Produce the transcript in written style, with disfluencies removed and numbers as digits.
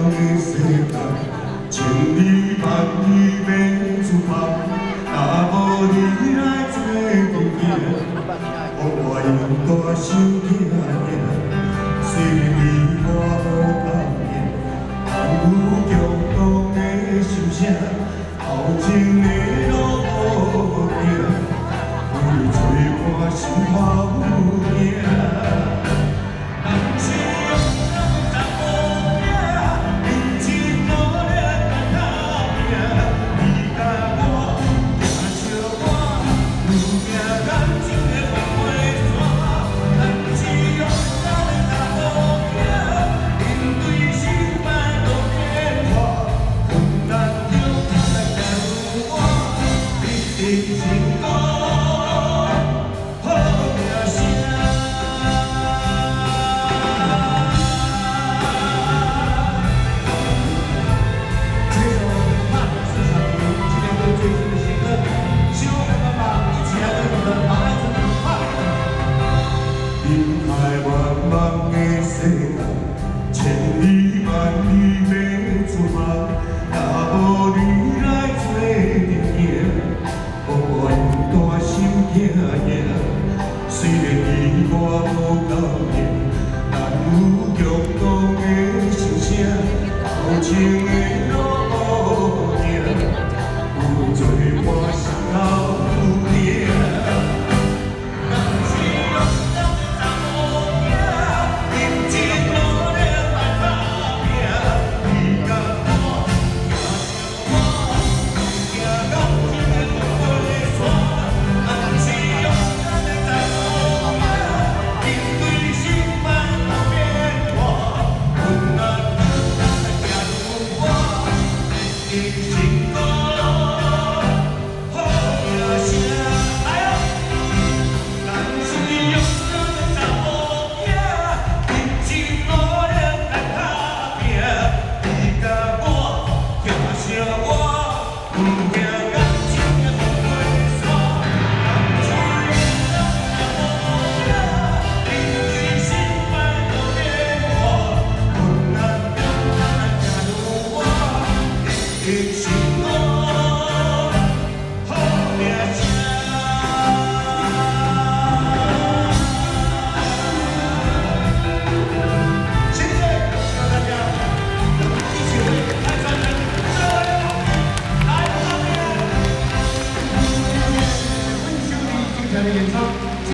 的世界，千里万里要出发，若无你来做阵行，我愿大手举起，虽然你我无同命，但有共同的心声，后情的路无行，为做伴心花有影。 茫的世界，千里万里要出发，若无你来做阵行，我愿大手举起。虽然你我无同命，但有共同的心声，后情。